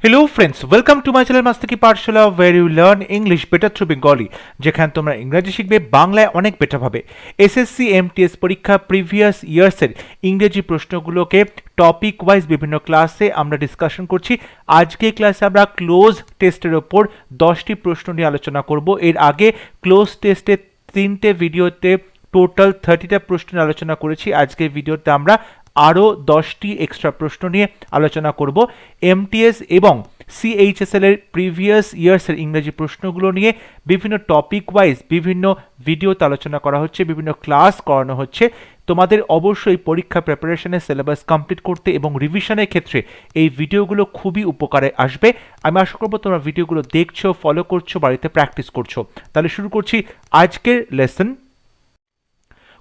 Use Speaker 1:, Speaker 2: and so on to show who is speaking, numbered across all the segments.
Speaker 1: Hello friends, welcome to my channel MASTI PATHSHALA where you learn English better through Bengali যেখানে তোমরা ইংরেজি শিখবে বাংলায় অনেক বেটার ভাবে। এসএসসি এমটিএস পরীক্ষা প্রিভিয়াস ইয়ার্সের ইংরেজি প্রশ্নগুলোকে টপিক ওয়াইজ বিভিন্ন ক্লাসে আমরা ডিসকাশন করছি। আজকে ক্লাসে আমরা ক্লোজ টেস্টের ওপর 10টি প্রশ্ন নিয়ে আলোচনা করব। এর আগে ক্লোজ টেস্টে 3টে ভিডিওতে টোটাল 30টা প্রশ্ন নিয়ে আলোচনা করেছি। আজকের ভিডিওতে আমরা আরও 10টি এক্সট্রা প্রশ্ন নিয়ে আলোচনা করব। এমটিএস এবং সিএইচএসএল এর প্রিভিয়াস ইয়ার্সের ইংরেজি প্রশ্নগুলো নিয়ে বিভিন্ন টপিক ওয়াইজ বিভিন্ন ভিডিওতে আলোচনা করা হচ্ছে, বিভিন্ন ক্লাস করানো হচ্ছে। তোমাদের অবশ্যই পরীক্ষা প্রিপারেশনের সিলেবাস কমপ্লিট করতে এবং রিভিশনের ক্ষেত্রে এই ভিডিওগুলো খুবই উপকারে আসবে। আমি আশা করব তোমরা ভিডিওগুলো দেখছো, ফলো করছো, বাড়িতে প্র্যাকটিস করছো। তাহলে শুরু করছি আজকের lesson.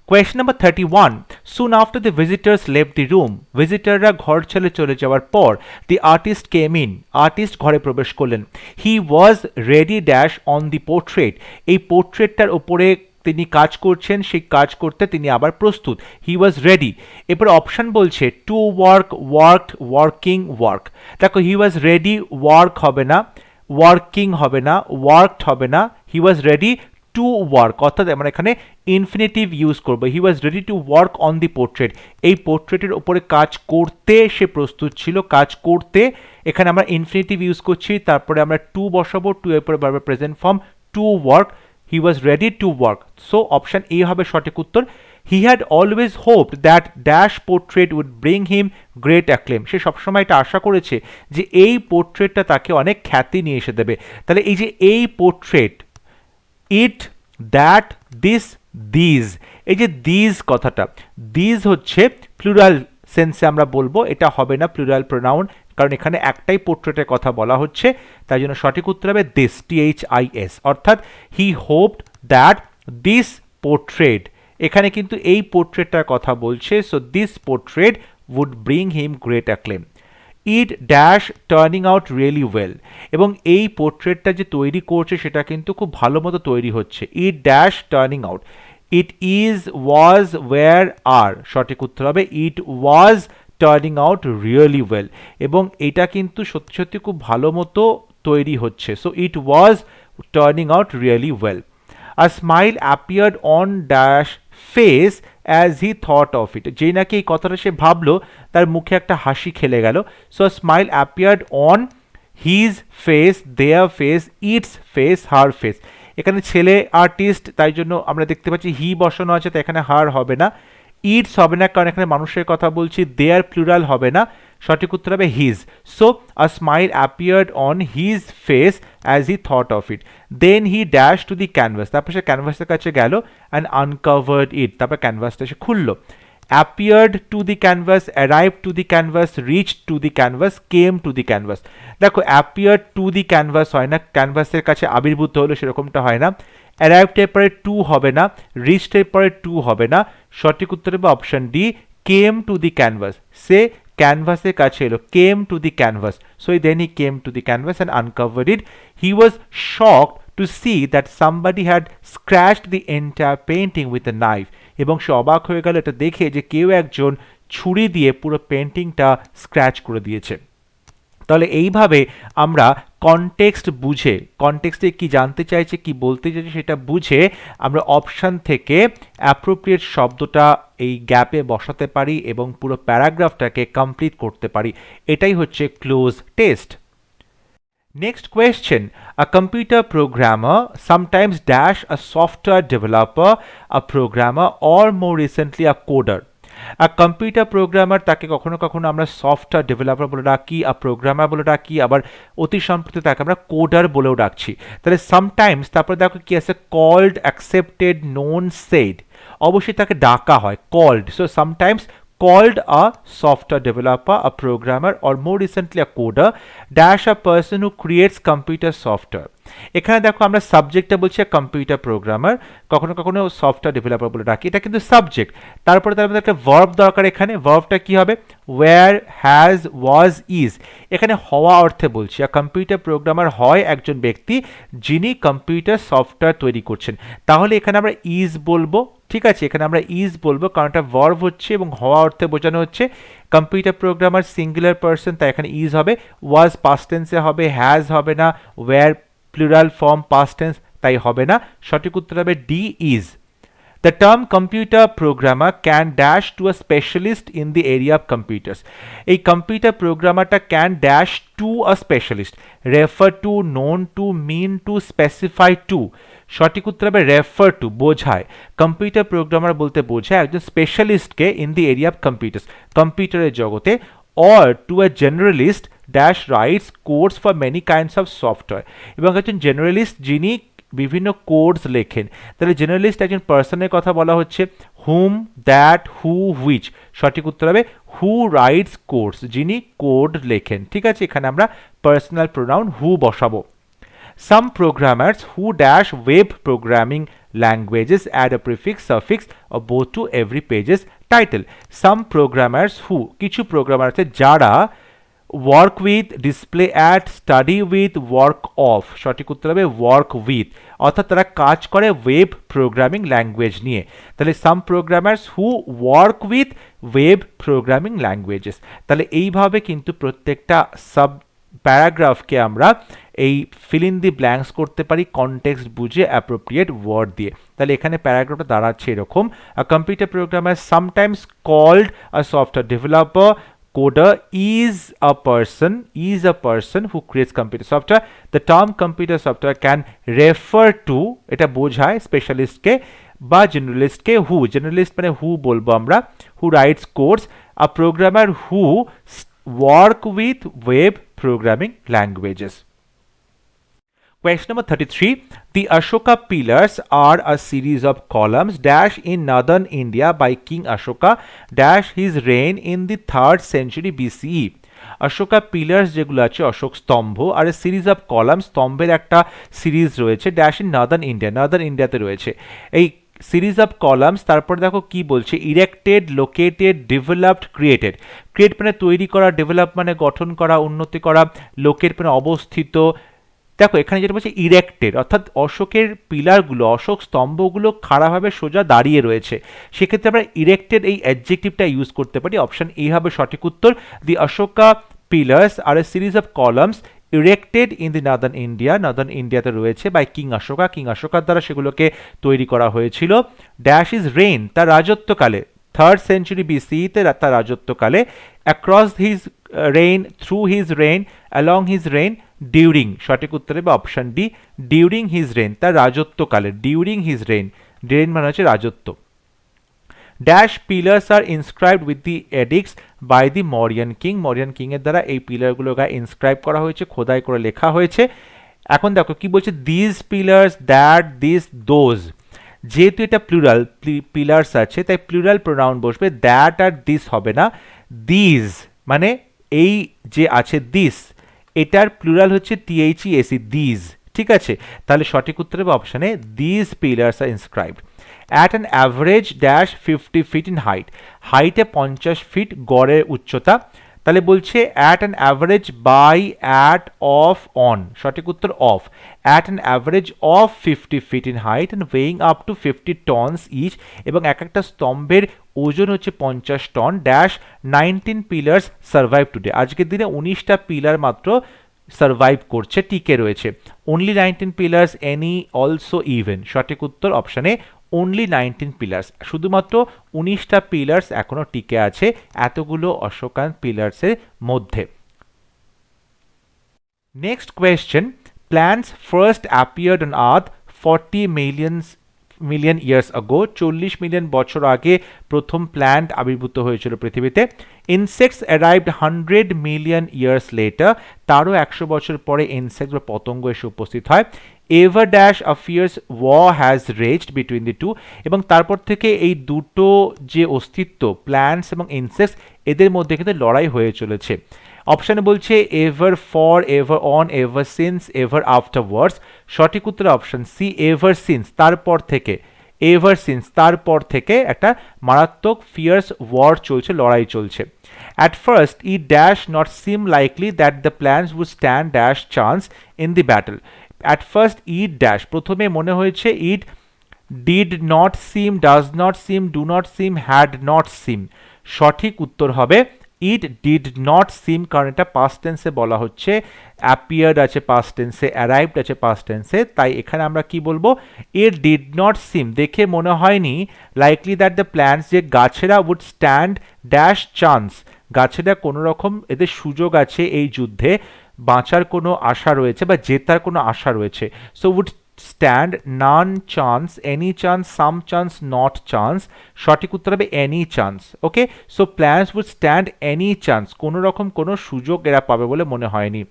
Speaker 1: Question number 31. Soon after the visitors left the room, visitorরা ঘর ছেড়ে চলে যাওয়ার পর the artist came in. Artist ঘরে প্রবেশ করলেন. He was ready dash on the portrait. এই পোর্ট্রেটটার উপরে তিনি কাজ করছেন, সেই কাজ করতে তিনি আবার প্রস্তুত। He was ready. এরপর অপশন বলছে to work, worked, working, work. দেখো he was ready, work হবে না, working হবে না, worked হবে না, he was ready to work, অর্থাৎ আমরা এখানে ইনফিনিটিভ ইউজ করবো। He was ready to work on the portrait. এই পোর্ট্রেটের উপরে কাজ করতে সে প্রস্তুত ছিল, কাজ করতে। এখানে আমরা ইনফিনিটিভ ইউজ করছি, তারপরে আমরা টু বসাবো, টু এর পরে বারবার present form, to work. He was ready to work. So option A হবে সঠিক উত্তর। He had always hoped that dash portrait would bring him great acclaim. সে সবসময় এটা আশা করেছে যে এই পোর্ট্রেটটা তাকে অনেক খ্যাতি নিয়ে এসে দেবে। তাহলে এই যে এই portrait, it, that, this, these, এই যে দিজ কথাটা, দিজ হচ্ছে প্লুরাল সেন্সে আমরা বলবো, এটা হবে না প্লুরাল প্রোনাউন, কারণ এখানে একটাই পোর্ট্রেটের কথা বলা হচ্ছে। তাই জন্য সঠিক উত্তর হবে দিস, THIS, অর্থাৎ he hoped that this portrait. এখানে কিন্তু এই পোর্ট্রেটটার কথা বলছে। So this portrait would bring him great acclaim. It dash turning out really well. এবং এই পোর্ট্রেটটা যে তৈরি করছে সেটা কিন্তু খুব ভালো মতো তৈরি হচ্ছে। It dash turning out. It is, was, were, are. সঠিক উত্তর হবে it was turning out really well. এবং এটা কিন্তু সত্যি সত্যি খুব ভালো মতো তৈরি হচ্ছে। So it was turning out really well. A smile appeared on dash face as he thought of ইট। যেই নাকি এই কথাটা সে ভাবলো, তার মুখে একটা হাসি খেলে গেল। So smile appeared on his face, there face, it's face, her face. এখানে ছেলে আর্টিস্ট, তাই জন্য আমরা দেখতে পাচ্ছি হি বসানো আছে, তাই এখানে হার হবে না, ইটস হবে না, কারণ এখানে মানুষের কথা বলছি, দেয়ার প্লুরাল হবে না, সঠিক উত্তর হবে his. So a smile appeared on his face as he thought of it. Then he dash to the canvas, তারপর সে ক্যানভাসের কাছে গেল, অ্যান্ড আনকাভার্ড ইট, তারপর ক্যানভাসটা সে খুললো। Appeared two the canvas, arrive two the canvas, rich two the canvas, came to the canvas. দেখো appeared two the canvas হয় না, ক্যানভাসের কাছে আবির্ভূত হলো সেরকমটা হয় না। অ্যারাইভডের পরে টু হবে না, রিচডের পরে টু হবে না, সঠিক উত্তর হবে option D, came to the canvas. সে ক্যানভাসের কাছে এলো, came to the canvas. So then he came to the canvas and uncovered it. He was shocked to see that somebody had scratched the entire painting with a knife. এবং সে অবাক হয়ে গেল এটা দেখে যে কেউ একজন ছুরি দিয়ে পুরো পেন্টিংটা স্ক্র্যাচ করে দিয়েছে। তাহলে এইভাবে আমরা কনটেক্সট বুঝে, কনটেক্সটে কি জানতে চাইছে, কি বলতে চাইছে সেটা বুঝে আমরা অপশান থেকে অ্যাপ্রোপ্রিয়েট শব্দটা এই গ্যাপে বসাতে পারি এবং পুরো প্যারাগ্রাফটাকে কমপ্লিট করতে পারি। এটাই হচ্ছে cloze test. Next question. A computer programmer, sometimes dash a software developer, a programmer, or more recently a coder. A computer programmer তাকে কখনো কখনো আমরা সফটওয়্যার ডেভেলপার বলে ডাকি, a programmer বলে ডাকি, আবার অতি সম্প্রতি তাকে আমরা কোডার বলেও ডাকছি। তাহলে সামটাইমস, তারপরে দেখো কি আছে, কল্ড, অ্যাকসেপ্টেড, নোন, সেড। অবশ্যই তাকে ডাকা হয়, called. So sometimes called a software developer, a programmer, or more recently a coder, dash a person who creates computer software. এখানে দেখো আমরা সাবজেক্টটা বলছি কম্পিউটার প্রোগ্রামার, কখনো কখনো সফটওয়্যার ডেভেলপার বলে ডাকি, এটা কিন্তু সাবজেক্ট। তারপরে তার মধ্যে একটা ভার্ব দরকার। এখানে ভার্বটা কি হবে, ওয়্যার, হ্যাজ, ওয়াজ, ইজ। এখানে হওয়া অর্থে বলছি, কম্পিউটার প্রোগ্রামার হয় একজন ব্যক্তি যিনি কম্পিউটার সফটওয়্যার তৈরি করছেন। তাহলে এখানে আমরা ইজ বলবো, ঠিক আছে, এখানে আমরা ইজ বলবো কারণ এটা ভার্ব হচ্ছে এবং হওয়া অর্থে বোঝানো হচ্ছে। কম্পিউটার প্রোগ্রামার সিঙ্গুলার পারসন, তাই এখানে ইজ হবে। ওয়াজ পাস্ট টেন্সে হবে, হ্যাজ হবে না। Were plural form past tense, তাই হবে না। সঠিক উত্তর হবে D, is. The term computer programmer can dash to a specialist in the area of computers. এই কম্পিউটার প্রোগ্রামারটা can dash to a specialist, refer to, known to, mean to, specify to. সঠিক উত্তর হবে রেফার টু, বোঝায়। Computer programmer বলতে বোঝায় একজন স্পেশালিস্টকে in the area of computers, কম্পিউটারের জগতে। or to a generalist dash writes codes for many kinds of software, এবং একজন জেনারেলিস্ট যিনি বিভিন্ন কোডস লেখেন। তাহলে জেনারেলিস্ট একজন পার্সনের কথা বলা হচ্ছে। হুম, দ্যাট, হু, হুইচ। সঠিক উত্তর হবে হু রাইটস কোডস, যিনি কোড লেখেন। ঠিক আছে, এখানে আমরা পার্সোনাল প্রোনাউন হু বসাবো। Some programmers who dash web programming languages add a prefix, suffix or both to every page's title. Some programmers who, কিছু প্রোগ্রামার আছে যারা work with, display at, study with, work of. সঠিক উত্তর হবে work with, অর্থাৎ তারা কাজ করে ওয়েব প্রোগ্রামিং ল্যাঙ্গুয়েজ নিয়ে। তাহলে some programmers who work with web programming languages. তাহলে এইভাবে কিন্তু প্রত্যেকটা সাব প্যারাগ্রাফকে আমরা এই ফিল ইন দি ব্ল্যাঙ্কস করতে পারি কনটেক্সট বুঝে অ্যাপ্রোপ্রিয়েট ওয়ার্ড দিয়ে। তাহলে এখানে প্যারাগ্রাফটা দাঁড়াচ্ছে এরকম: a computer programmer sometimes called a software developer coder is a person who creates computer software. The term computer software can refer to, এটা বোঝায় স্পেশালিস্টকে বা জেনারেলিস্টকে। হু, জেনারেলিস্ট মানে হু বলবো আমরা, who writes codes, a programmer who work with web programming languages. Question number 33. The Ashoka pillars are a series of columns dash in northern India by King Ashoka dash his reign in the 3rd century BCE. Ashoka pillars যেগুলো আছে, অশোক স্তম্ভ, আর a series of column, স্তম্ভের একটা series রয়েছে dash in নার্দার্ন India, northern ইন্ডিয়াতে রয়েছে এই series of columns. তারপর দেখো কি বলছে, erected, located, developed, created. Create মানে তৈরি করা, ডেভেলপ মানে গঠন করা, উন্নতি করা, লোকেট মানে অবস্থিত। দেখো এখানে যেটা বলছে ইরেক্টেড, অর্থাৎ অশোকের পিলারগুলো, অশোক স্তম্ভগুলো খাড়াভাবে সোজা দাঁড়িয়ে রয়েছে, সেক্ষেত্রে আমরা ইরেক্টেড এই অ্যাডজেক্টিভটা ইউজ করতে পারি। অপশন এ হবে সঠিক উত্তর। The Ashoka pillars are a series of columns erected in the northern India, northern ইন্ডিয়াতে রয়েছে বাই কিং অশোকা, কিং অশোকার দ্বারা সেগুলোকে তৈরি করা হয়েছিল। ড্যাশ ইজ রেইন, তার রাজত্বকালে, 3rd century BCE-তে তার রাজত্বকালে। Across his reign, through his reign, along his reign, during. সঠিক উত্তর হবে option D, during his reign, তার রাজত্বকালে, ডিউরিং হিজ রেইন। রেইন মানে হচ্ছে রাজত্ব। Dash pillars are inscribed with the edicts by the Mauryan king, Mauryan king এর দ্বারা এই পিলারগুলো গায়ে ইনস্ক্রাইব করা হয়েছে, খোদাই করে লেখা হয়েছে। এখন দেখো কি বলছে, this pillars, that, this, those. যেহেতু এটা প্লুরাল পিলার্স আছে, তাই প্লুরাল প্রোনাউন বসবে, দ্যাট আর দিস হবে না। দিজ মানে এই যে আছে দিস, এটার প্লুরাল হচ্ছে THESE, দিজ। ঠিক আছে, তাহলে সঠিক উত্তর হবে অপশানে these pillars are inscribed. At an average dash 50 feet in height, হাইটে 50 ফিট গড়ের উচ্চতা। তাহলে বলছে at an average by, at, of, on. সঠিক উত্তর of. At an average of 50 feet in height and weighing up to 50 tons each, এবং এক একটা স্তম্ভের ওজন হচ্ছে 50 ton. Dash 19 pillars survive today, আজকের দিনে 19টা পিলার মাত্র সার্ভাইভ করছে, টিকে রয়েছে। Only 19 pillars, any, also, even. সঠিক উত্তর অপশানে অনলি 19 পিলার্স, শুধুমাত্র 19টা পিলার্স এখনো টিকে আছে এতগুলো অশোকান পিলার্সের মধ্যে। Next question, plants first appeared on earth 40 million years আগো, 40 মিলিয়ন বছর আগে প্রথম প্ল্যান্ট আবির্ভূত হয়েছিল পৃথিবীতে। Insects arrived 100 million years later, তারও 100 বছর পরে ইনসেক্ট বা পতঙ্গ এসে উপস্থিত হয়। Ever dash a fierce war has raged between the two, এবং তারপর থেকে এই দুটো যে অস্তিত্ব, প্ল্যান্টস এবং ইনসেক্টস, এদের মধ্যে কিন্তু লড়াই হয়ে চলেছে। অপশানে বলছে ever for, ever on, ever since, ever afterwards. সঠিক উত্তর অপশন সি, এভার সিন্স, তারপর থেকে। এভার সিন্স, তারপর থেকে একটা মারাত্মক ফিয়ার্স ওয়ার চলছে, লড়াই চলছে। At first, it dash not seem likely that the plans would stand dash chance in the battle. At first, it dash, প্রথমে মনে হয়েছে it did not SIM, does not seem, do not seem, had not seem. সঠিক উত্তর হবে ইট did not সিম, কারণ এটা past টেন্সে বলা হচ্ছে। অ্যাপিয়ার্ড আছে পাস্ট টেন্সে, অ্যারাইভড আছে পাস্ট টেন্সে, তাই এখানে আমরা কি বলবো, ইট ডিড নট সিম, দেখে মনে হয়নি, লাইকলি দ্যাট দ্য প্ল্যান্টস, যে গাছেরা উড স্ট্যান্ড ড্যাশ চান্স, গাছেরা কোনো রকম এদের সুযোগ আছে এই যুদ্ধে, বাঁচার কোনো আশা রয়েছে বা জেতার কোনো আশা রয়েছে। So would stand, none chance, any chance, some chance, not chance. সঠিক উত্তর হবে any chance. Okay, so plants would stand any chance, কোনো রকম কোনো সুযোগ এরা পাবে বলে মনে হয়নি।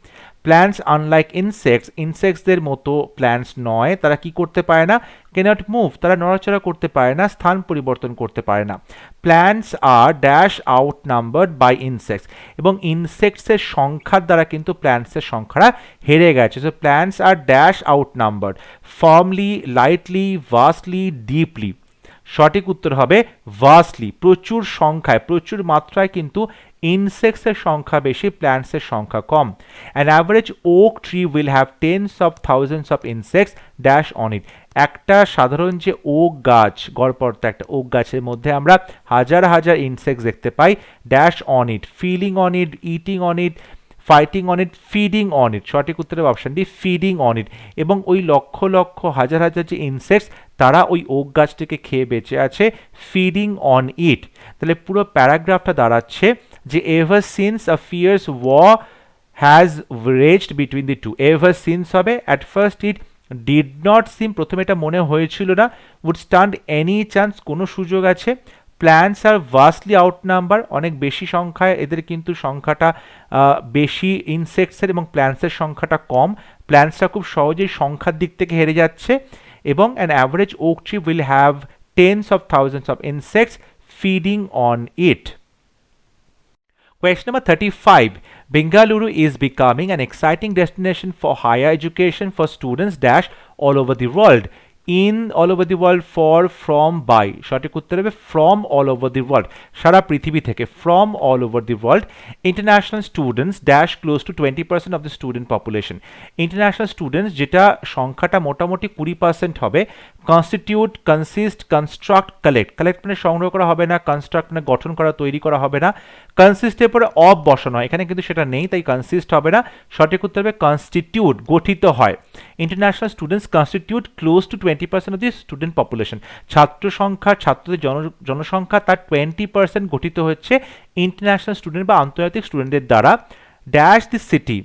Speaker 1: প্ল্যান্টস আনলাইক ইনসেক্টস, ইনসেক্টসদের মতো প্ল্যান্টস নয়, তারা কি করতে পারে না, ক্যানট মুভ, তারা নড়াচড়া করতে পারে না, স্থান পরিবর্তন করতে পারে না। Plants are dash outnumbered by insects, এবং ইনসেক্টসের সংখ্যার দ্বারা কিন্তু প্ল্যান্টসের সংখ্যাটা হেরে গেছে। So plants are dash outnumbered, firmly, lightly, vastly, deeply. সঠিক উত্তর হবে ভাস্টলি, প্রচুর সংখ্যায়, প্রচুর মাত্রায় কিন্তু ইনসেক্টসের সংখ্যা বেশি, প্ল্যান্টসের সংখ্যা কম। An average oak tree will have tens of thousands of insects dash on it. একটা সাধারণ যে ওক গাছ, গড়পড়তা একটা ওক গাছের মধ্যে আমরা হাজার হাজার ইনসেক্টস দেখতে পাই, dash on it, feeling on it, eating on it, fighting on it, feeding on it. সঠিক উত্তরের অপশানটি ফিডিং অন ইট। এবং ওই লক্ষ লক্ষ হাজার হাজার যে ইনসেক্টস, তারা ওই ওক গাছটিকে খেয়ে বেঁচে আছে, ফিডিং অন ইট। তাহলে পুরো প্যারাগ্রাফটা দাঁড়াচ্ছে যে ever since a fierce war has raged between the two. Ever since হবে, at first it did not seem, প্রথমে এটা মনে হয়েছিল না, উড স্ট্যান্ড এনি চান্স, কোনো সুযোগ আছে। প্ল্যান্টস আর ভাস্টলি আউট নাম্বার, অনেক বেশি সংখ্যায় এদের কিন্তু সংখ্যাটা বেশি ইনসেক্টসের, এবং প্ল্যান্টসের সংখ্যাটা কম, প্ল্যান্টসটা খুব সহজেই সংখ্যার দিক থেকে হেরে যাচ্ছে। এবং an average oak tree will have tens of thousands of insects feeding on it. Question number 35. Bengaluru is becoming an exciting destination for higher education for students dash all over the world. In all over the world, for, from, by. সঠিক উত্তর হবে from all over the world, সারা পৃথিবী থেকে, from all over the world. International students dash close to 20% of the student population. International students, যেটা সংখ্যাটা মোটামুটি 20% হবে। Constitute, consist, construct, collect. Collect মানে সংগ্রহ করা হবে না, কনস্ট্রাক্ট মানে গঠন করা, তৈরি করা হবে না। কনসিস্টের পরে অফ বসানো হয়, এখানে কিন্তু সেটা নেই, তাই কনসিস্ট হবে না। সঠিক উত্তর হবে কনস্টিটিউট, গঠিত হয়। International students constitute close two 20% of the student population. ছাত্র সংখ্যা, ছাত্রদের জনসংখ্যা তার 20% গঠিত হচ্ছে ইন্টারন্যাশনাল স্টুডেন্ট বা আন্তর্জাতিক স্টুডেন্টদের দ্বারা। Dash the city,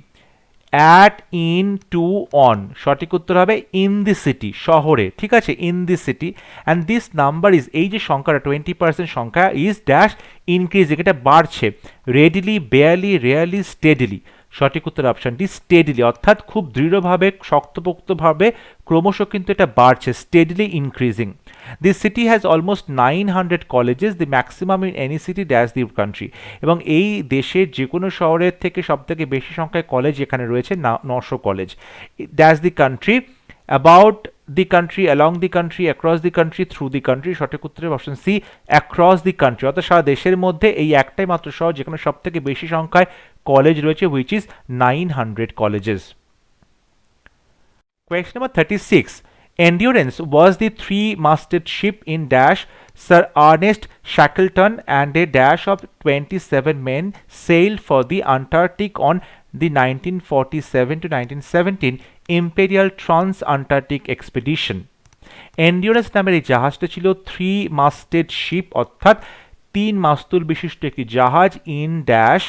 Speaker 1: at, in, to, on. সঠিক উত্তর হবে ইন দি সিটি, শহরে, ঠিক আছে, in the city. And this number is, এই যে সংখ্যাটা 20% সংখ্যা, ইজ ড্যাশ ইনক্রিজিং, এটা বাড়ছে, রেডিলি, বেয়ারলি, রেয়ারলি, স্টেডিলি। সঠিক উত্তর অপশানটি স্টেডিলি, অর্থাৎ খুব দৃঢ়ভাবে, শক্তপোক্তভাবে ক্রমশ কিন্তু এটা বাড়ছে, steadily increasing. This city has almost 900 colleges, the maximum in any city dash the country. এবং এই দেশের যে কোনো শহরের থেকে সবথেকে বেশি সংখ্যায় কলেজ এখানে রয়েছে, 900 college. dash the country, about the country, along the country, across the country, through the country। সঠিক উত্তরের option C, across the country, অর্থাৎ সারা দেশের মধ্যে এই একটাই মাত্র শহর যেখানে সবথেকে বেশি সংখ্যায় কলেজ রয়েছে, which is 900 colleges. Question number 36. Endurance was the three-masted ship in dash Sir Ernest Shackleton and a dash of 27 men sailed for the Antarctic on the 1947 to 1917 Imperial Trans-Antarctic Expedition. Endurance নামের এই জাহাজটা ছিল three-masted ship, অর্থাৎ 3 মাস্তুল বিশিষ্ট একটি জাহাজ, in dash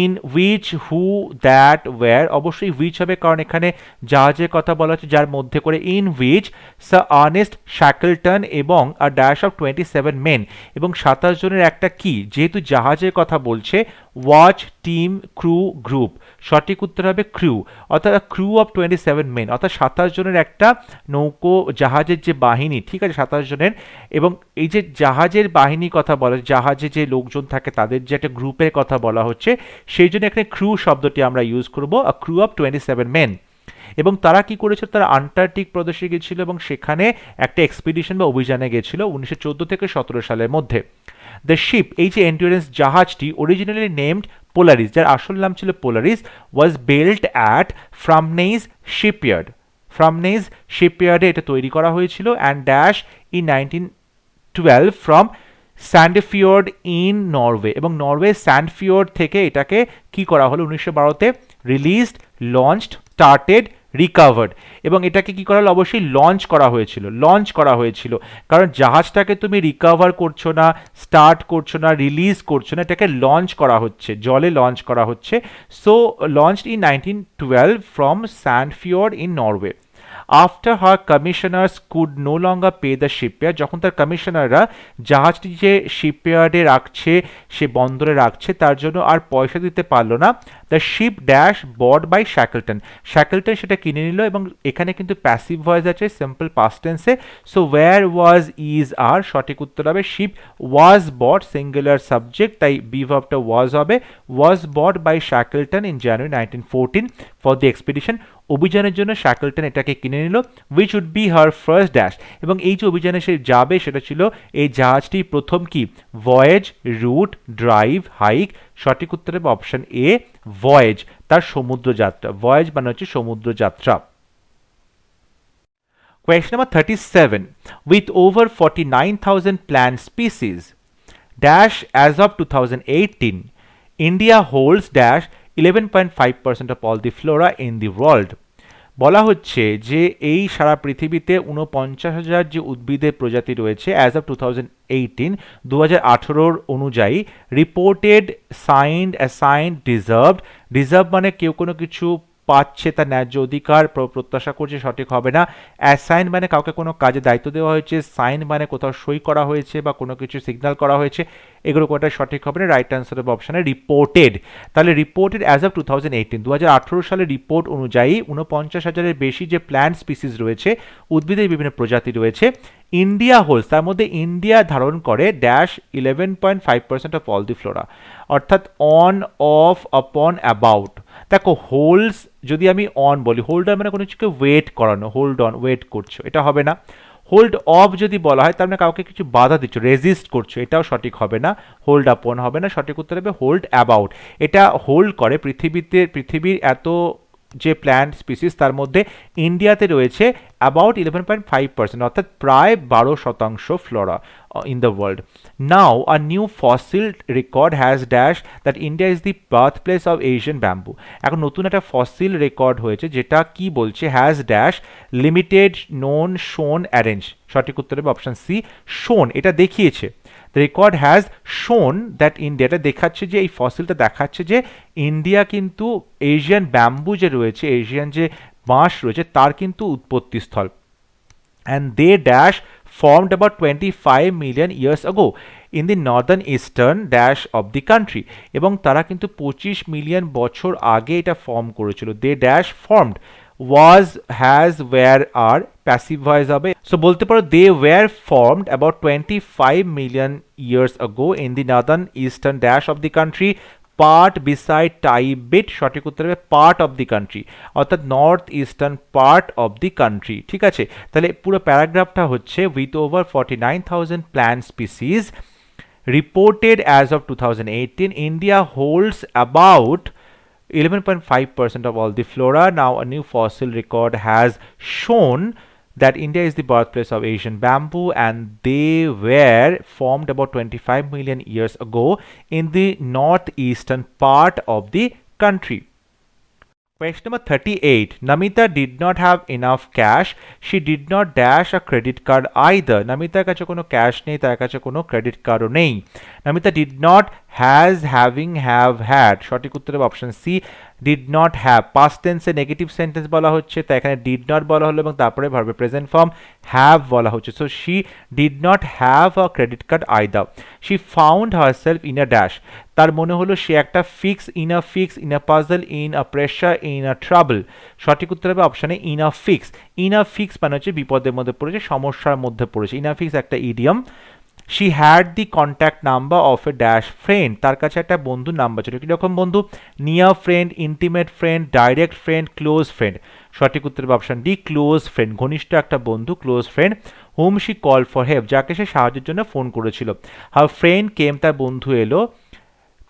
Speaker 1: in which, who, that, were. অবশ্যই which হবে কারণ এখানে জাহাজের কথা বলা হচ্ছে যার মধ্যে করে, in which sir Ernst Shackleton এবং আ ড্যাশ অফ 27 মেন, এবং 27 জনের একটা কি, যেহেতু জাহাজের কথা বলছে, ওয়াচ, টিম, ক্রু, গ্রুপ। সঠিক উত্তর হবে ক্রু, অর্থাৎ ক্রু অফ 27 মেন, অর্থাৎ 27 জনের একটা নৌকো জাহাজের যে বাহিনী, ঠিক আছে, 27 জনের। এবং এই যে জাহাজের বাহিনী কথা বলা, জাহাজে যে লোকজন থাকে তাদের যে একটা গ্রুপের কথা বলা হচ্ছে, সেই জন্য এখানে ক্রু শব্দটি আমরা ইউজ করবো, আ ক্রু অফ 27 মেন। এবং তারা কি করেছিল, তারা আন্টার্কটিক প্রদেশে গিয়েছিল এবং সেখানে একটা এক্সপিডিশন বা অভিযানে গিয়েছিল 1914 থেকে 17 সালের মধ্যে। দ্য শিপ, এই যে এন্ডিউরেন্স জাহাজটি, অরিজিনালি নেমড পোলারিস, যার আসল নাম ছিল Polaris, was built at Framnaes shipyard. Framnaes শিপইয়ার্ডে এটা তৈরি করা হয়েছিল, and dash in 1912 from Sandefjord in Norway, এবং নরওয়ে স্যান্ডফিওর্ড থেকে এটাকে কি করা হলো 1912তে রিলিজড, লঞ্চড, স্টার্টেড, রিকাভার্ড, এবং এটাকে কি করা হলো অবশ্যই লঞ্চ করা হয়েছিল, কারণ জাহাজটাকে তুমি রিকাভার করছো না, স্টার্ট করছো না, রিলিজ করছো না, এটাকে লঞ্চ করা হচ্ছে, জলে লঞ্চ করা হচ্ছে। So launched in 1912 from Sandefjord in Norway. After her commissioners could no longer pay the shipyard, যখন তার কমিশনাররা জাহাজটি যে শিপইয়ার্ডে রাখছে, সে বন্দরে রাখছে, তার জন্য আর পয়সা দিতে পারলো না, the ship dash bought by Shackleton, Shackleton সেটা কিনে নিল, এবং এখানে কিন্তু প্যাসিভ ভয়েস আছে সিম্পল পাস্ট টেন্সে। So were was is are, সঠিক উত্তর হবে ship was bought, singular subject, তাই বি ভার্বটা ওয়াজ হবে, was bought by Shackleton in January 1914 for the expedition, অভিযানের জন্য শ্যাকলটন এটাকে কিনে নিল, which would be her first dash, এবং এই যে অভিযানে সে যাবে সেটা ছিল এই জাহাজটি প্রথম কি ভয়েজ, রুট, ড্রাইভ, হাইক, সঠিক উত্তর হবে অপশন এ ভয়েজ, তার সমুদ্র যাত্রা, ভয়েজ মানে হচ্ছে সমুদ্র যাত্রা। Question number 37. With over 49,000 plant species, dash as of 2018, India holds dash 11.5% of all the flora in the world. বলা হচ্ছে যে এই সারা পৃথিবীতে 49,000 যে উদ্ভিদের প্রজাতি রয়েছে অ্যাজ অফ 2018 অনুযায়ী, রিপোর্টেড, সাইন্ড, অ্যাসাইন্ড, ডিজার্ভ মানে কেউ কোনো কিছু পাচ্ছে, তার ন্যায্য অধিকার প্রত্যাশা করছে, সঠিক হবে না। অ্যাসাইন মানে কাউকে কোনো কাজে দায়িত্ব দেওয়া হয়েছে, সাইন মানে কোথাও সই করা হয়েছে বা কোনো কিছু সিগন্যাল করা হয়েছে, এগুলো কোনটা সঠিক হবে না, রাইট অ্যান্সার হবে অপশানে রিপোর্টেড। তাহলে রিপোর্টেড অ্যাজ অফ 2018 সালের রিপোর্ট অনুযায়ী 49,000-এর বেশি যে প্ল্যান্ট স্পিসিস রয়েছে, উদ্ভিদের বিভিন্ন প্রজাতি রয়েছে, ইন্ডিয়া হোলস, তার মধ্যে ইন্ডিয়া ধারণ করে dash 11.5% of all the Flora, অর্থাৎ অন, অফ, আপন, অ্যাবাউট। দেখো হোলস যদি আমি অন বলি, হোল্ডার মানে কোনো কিছুকে ওয়েট করানো, হোল্ড অন, ওয়েট করছো, এটা হবে না। হোল্ড অফ যদি বলা হয় তার মানে কাউকে কিছু বাধা দিচ্ছ, রেজিস্ট করছো, এটাও সঠিক হবে না। হোল্ড আপন হবে না, সঠিক উত্তর হবে হোল্ড অ্যাবাউট। এটা হোল্ড করে পৃথিবীর এত যে প্ল্যান্ট স্পিসিস তার মধ্যে ইন্ডিয়াতে রয়েছে অ্যাবাউট 11.5%, অর্থাৎ প্রায় 12% Flora in the world. Now a new fossil record has dash that India is the birthplace of Asian bamboo. এখন নতুন একটা ফসিল রেকর্ড হয়েছে যেটা কি বলছে, হ্যাজ ড্যাশ লিমিটেড, নোন, শোন, অ্যারেঞ্জ, সঠিক উত্তর হবে অপশন সি শোন, এটা দেখিয়েছে। The record has shown that India, এটা দেখাচ্ছে যে এই ফসিলটা দেখাচ্ছে যে ইন্ডিয়া কিন্তু এশিয়ান ব্যাম্বু যে রয়েছে, এশিয়ান যে বাঁশ রয়েছে তার কিন্তু উৎপত্তিস্থল, and they dash formed about 25 million years ago in the northern eastern dash of the country, এবং তারা কিন্তু 25 মিলিয়ন বছর আগে এটা ফর্ম করেছিল। they dash formed, was, has, were, are, passive voice হবে। সো বলতে পারো they were formed about 25 million years ago in the northern eastern dash of the country, part beside type bit, সঠিক উত্তর হবে পার্ট অফ দি কান্ট্রি, অর্থাৎ north eastern part of the country. ঠিক আছে, তাহলে পুরো প্যারাগ্রাফটা হচ্ছে with over 49,000 plant species reported as of 2018, India holds about 11.5% of all the flora. Now a new fossil record has shown that India is the birthplace of Asian bamboo, and they were formed about 25 million years ago in the northeastern part of the country. Question number 38. Namita did not have enough cash. She did not dash a credit card either. Namitaর কাছে কোনো cash নেই, তার কাছে কোনো credit কার্ডও নেই। Namita did not, has, having, have, had, সঠিক উত্তর হবে option C did not have. Past টেন্সে নেগেটিভ সেন্টেন্স বলা হচ্ছে, তাই এখানে ডিড নট বলা হলো এবং তারপরে ভার্বের প্রেজেন্ট ফর্ম হ্যাভ বলা হচ্ছে। So she did not have a credit card either. She found herself in a dash, তার মনে হলো সে একটা fix, in a puzzle, in a pressure, in a trouble, সঠিক উত্তর হবে অপশানে in a fix. In a fix মানে হচ্ছে বিপদের মধ্যে পড়েছে, সমস্যার মধ্যে পড়েছে। ইন আ ফিক্স একটা idiom. She had the contact number of a dash friend, তার কাছে একটা বন্ধুর নাম্বার ছিল। কিরকম বন্ধু? Near friend, intimate friend, direct friend, close friend, সঠিক উত্তর হবে অপশন ডি ক্লোজ ফ্রেন্ড, ঘনিষ্ঠ একটা বন্ধু, close friend. Hmm she call for help, যাকে সে সাহায্যের জন্য ফোন করেছিল। হার ফ্রেন্ড কেম, তার বন্ধু এলো।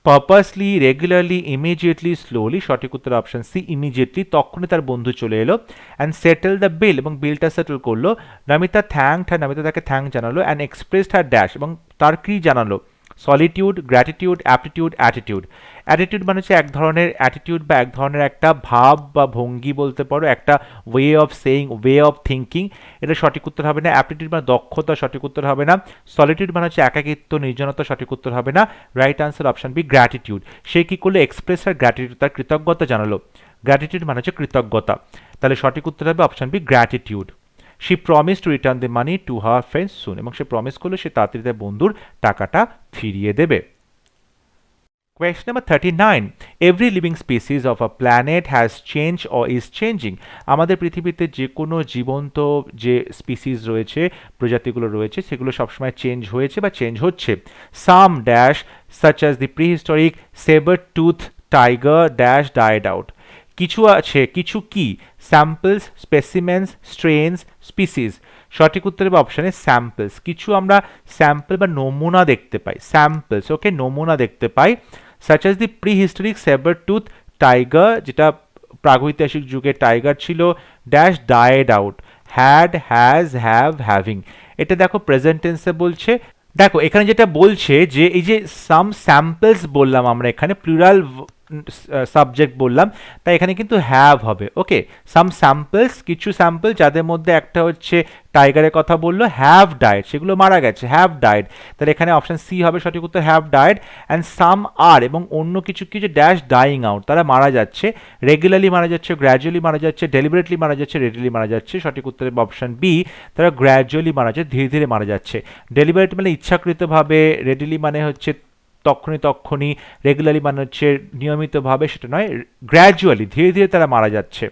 Speaker 1: Purposely, regularly, immediately, slowly. সঠিক উত্তর অপশন সি, ইমিডিয়েটলি, তখনই তার বন্ধু চলে এলো। অ্যান্ড সেটেল দ্য বিল, এবং বিলটা সেটেল করলো। নমিতা থ্যাঙ্কড হার, নমিতা তাকে থ্যাঙ্ক জানালো। অ্যান্ড এক্সপ্রেসড হার ড্যাশ, এবং তার কি জানালো? Solitude, gratitude, aptitude, attitude. Attitude মানে হচ্ছে এক ধরনের অ্যাটিটিউড বা এক ধরনের একটা ভাব বা ভঙ্গি বলতে পারো, একটা way of saying, way of thinking. এটা সঠিক উত্তর হবে না। অ্যাপটিটিউড মানে দক্ষতা, সঠিক উত্তর হবে না। সলিটিউড মানে হচ্ছে একাকিত্ব, নির্জনতা, সঠিক উত্তর হবে না। Right answer option B, gratitude. সে কি করলো? এক্সপ্রেস আর গ্র্যাটিটিউড, তার কৃতজ্ঞতা জানালো। গ্র্যাটিটিউড মানে হচ্ছে কৃতজ্ঞতা। তাহলে সঠিক উত্তর হবে option B, gratitude. She promise to return the money to her friends soon, এবং সে প্রমিস করলো সে তাড়াতাড়ি তার বন্ধুর টাকাটা ফিরিয়ে দেবে। Question number 39. Every living species of a planet has changed or is changing. আমাদের পৃথিবীতে যে কোনো জীবন্ত যে স্পিসিস রয়েছে, প্রজাতিগুলো রয়েছে, সেগুলো সবসময় চেঞ্জ হয়েছে বা চেঞ্জ হচ্ছে। Some dash such as the prehistoric saber-toothed tiger dash died out. কিছু আছে, কিছু কি? Samples, specimens, strains, species. সঠিক উত্তর হবে অপশানে স্যাম্পলস। কিছু আমরা স্যাম্পল বা নমুনা দেখতে পাই, স্যাম্পলস, ওকে, নমুনা দেখতে পাই। সাচ অ্যাজ দি প্রিহিস্টোরিক সেবার-টুথ টাইগার, যেটা প্রাগৈতিহাসিক যুগে টাইগার ছিল, dash died out, had, has, have, having. এটা দেখো প্রেজেন্ট টেন্সে বলছে। দেখো এখানে যেটা বলছে যে এই যে সাম স্যাম্পলস বললাম আমরা, এখানে প্লুরাল সাবজেক্ট বললাম, তাই এখানে কিন্তু হ্যাভ হবে। ওকে, সাম স্যাম্পলস, কিছু স্যাম্পল যাদের মধ্যে একটা হচ্ছে টাইগারের কথা বললো, হ্যাভ ডায়েড, সেগুলো মারা গেছে, হ্যাভ ডায়েড। তাহলে এখানে অপশন সি হবে সঠিক উত্তর, হ্যাভ ডায়েড। অ্যান্ড সাম আর, এবং অন্য কিছু কিছু ড্যাশ ডাইং আউট, তারা মারা যাচ্ছে। রেগুলারলি মারা যাচ্ছে, গ্র্যাজুয়ালি মারা যাচ্ছে, ডেলিবারেটলি মারা যাচ্ছে, রেডিলি মারা যাচ্ছে। সঠিক উত্তর হবে অপশন বি, তারা গ্র্যাজুয়ালি মারা যাচ্ছে, ধীরে ধীরে মারা যাচ্ছে। ডেলিবারেট মানে ইচ্ছাকৃতভাবে, রেডিলি মানে হচ্ছে তক্ষণি, রেগুলারলি মানে হচ্ছে নিয়মিতভাবে, সেটা নয়, গ্র্যাজুয়ালি, ধীরে ধীরে তারা মারা যাচ্ছে।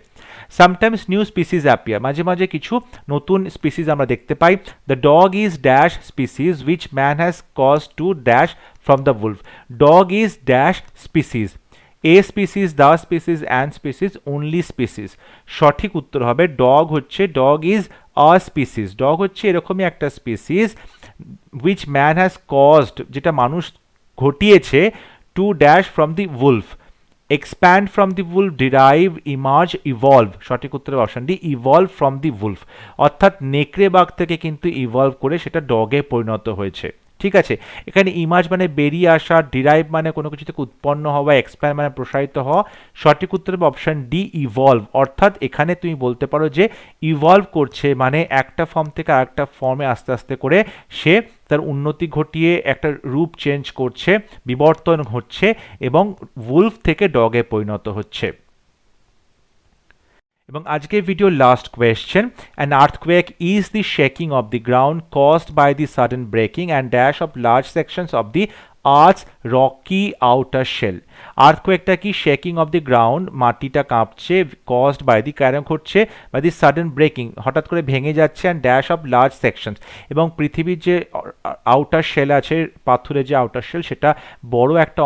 Speaker 1: সামটাইমস নিউ স্পিসিস অ্যাপিয়ার, মাঝে মাঝে কিছু নতুন স্পিসিস আমরা দেখতে পাই। The dog is dash species which man has cause to dash from the wolf. Dog is dash species, a species, the species, and species, only species. সঠিক উত্তর হবে ডগ হচ্ছে, dog is a species, dog হচ্ছে এরকমই একটা species, which man has caused, যেটা মানুষ ঘটিয়েছে, to dash from the wolf, expand from the wolf, derive, emerge, evolve. সঠিক উত্তরের option D, evolve from the Wolf. অর্থাৎ নেকড়ে বাঘ থেকে কিন্তু ইভলভ করে সেটা ডগে পরিণত হয়েছে। ঠিক আছে, এখানে ইমার্জ মানে বেরিয়ে আসা, ডিরাইভ মানে কোনো কিছু থেকে উৎপন্ন হওয়া, এক্সপ্যান্ড মানে প্রসারিত হওয়া। সঠিক উত্তর হবে অপশন ডি, ইভলভ। অর্থাৎ এখানে তুমি বলতে পারো যে ইভলভ করছে মানে একটা ফর্ম থেকে আরেকটা ফর্মে আস্তে আস্তে করে সে তার উন্নতি ঘটিয়ে একটা রূপ চেঞ্জ করছে, বিবর্তন হচ্ছে, এবং উলফ থেকে ডগে পরিণত হচ্ছে। এবং আজকের ভিডিওর last question, an earthquake is the shaking of the ground caused by the sudden breaking and dash of large sections of the earth's rocky outer shell. আর্থকোয়েকটা কি? শেকিং অফ দি গ্রাউন্ড, মাটিটা কাঁপছে, কজড বাই দি, কারণ ঘটছে, by the sudden breaking, হঠাৎ করে ভেঙে যাচ্ছে, and dash of large sections, এবং পৃথিবীর যে আউটার শেল আছে, পাথরের যে আউটার শেল, সেটা বড় একটা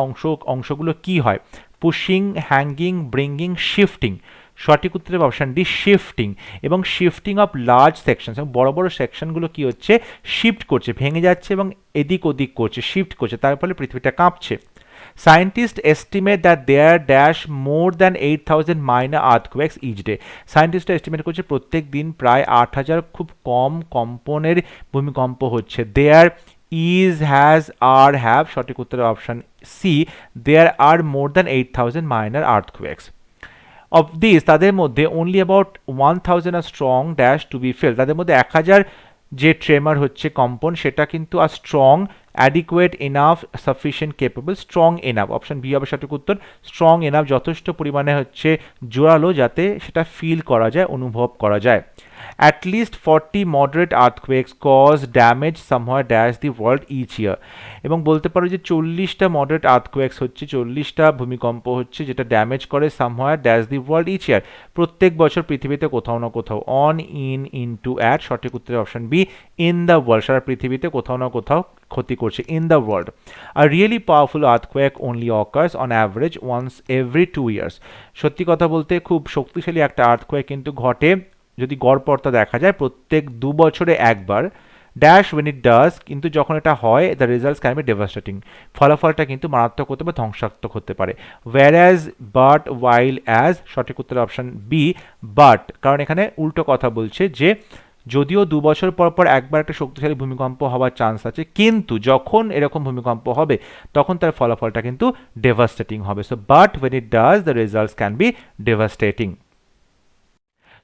Speaker 1: অংশগুলো কি হয়? Pushing, hanging, bringing, shifting. সঠিক উত্তরের অপশন ডি, শিফটিং। এবং শিফটিং অফ লার্জ সেকশনস, এবং বড় বড় সেকশনগুলো কি হচ্ছে? শিফট করছে, ভেঙে যাচ্ছে এবং এদিক ওদিক করছে, শিফট করছে, তার ফলে পৃথিবীটা কাঁপছে। Scientists estimate that there dash more than 8,000 minor earthquakes each day. সায়েন্টিস্টরা এস্টিমেট করছে প্রত্যেক দিন প্রায় 8,000 খুব কম কম্পনের ভূমিকম্প হচ্ছে। There is, has, are, have। সঠিক উত্তরের option C, there are more than 8,000 minor earthquakes. Of these, তাদের মধ্যে only about 1,000 are strong dash to be felt, তাদের মধ্যে 1,000 যে ট্রেমার হচ্ছে, কম্পন, সেটা কিন্তু are strong, adequate, enough, sufficient, capable. Strong enough, option B হবে সঠিক উত্তর। স্ট্রং এনাফ, যথেষ্ট পরিমাণে হচ্ছে জোরালো, যাতে সেটা ফিল করা যায়, অনুভব করা যায়। At least 40 moderate earthquakes cause damage somewhere dash the world each year. এবং বলতে পারো যে 40টা মডারেট আর্থকোয়েকস হচ্ছে, 40টা ভূমিকম্প হচ্ছে, যেটা ড্যামেজ করে somewhere dash the world each year, প্রত্যেক বছর পৃথিবীতে কোথাও না কোথাও। On, in, into, at. সঠিক উত্তরের option B, in the world, সারা পৃথিবীতে কোথাও না কোথাও ক্ষতি করছে, in the world. A really powerful earthquake only occurs on average once every 2 years. সত্যি কথা বলতে খুব শক্তিশালী একটা আর্থকোয়েক কিন্তু ঘটে, যদি গড়পড়তা দেখা যায়, প্রত্যেক 2 বছরে একবার, ড্যাশ when it does, কিন্তু যখন এটা হয় the results can be devastating, ফলাফলটা কিন্তু মারাত্মক হতে বা ধ্বংসাত্মক হতে পারে। whereas but while as, সঠিক উত্তর অপশন বি বাট, কারণ এখানে উল্টো কথা বলছে যে যদিও 2 বছর পর পর একবার একটা শক্তিশালী ভূমিকম্প হওয়ার চান্স আছে, কিন্তু যখন এরকম ভূমিকম্প হবে তখন তার ফলাফলটা কিন্তু ডেভাস্টেটিং হবে। So but when it does the results can be devastating।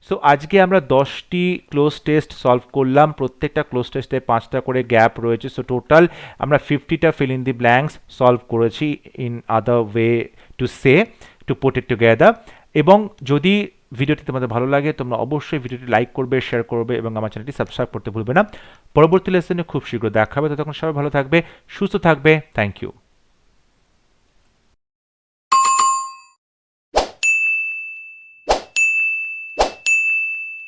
Speaker 1: So আজকে আমরা 10টি ক্লোজ টেস্ট সলভ করলাম, প্রত্যেকটা ক্লোজ টেস্টে 5টা করে গ্যাপ রয়েছে। সো টোটাল আমরা 50টা fill in the blanks solve করেছি, in other way to say, to put it together. এবং যদি ভিডিওটি তোমাদের ভালো লাগে তোমরা অবশ্যই ভিডিওটি লাইক করবে, শেয়ার করবে এবং আমার চ্যানেলটি সাবস্ক্রাইব করতে ভুলবে না। পরবর্তী লেসনে খুব শীঘ্র দেখা হবে, ততক্ষণ সবাই ভালো থাকবে, সুস্থ থাকবে। Thank you.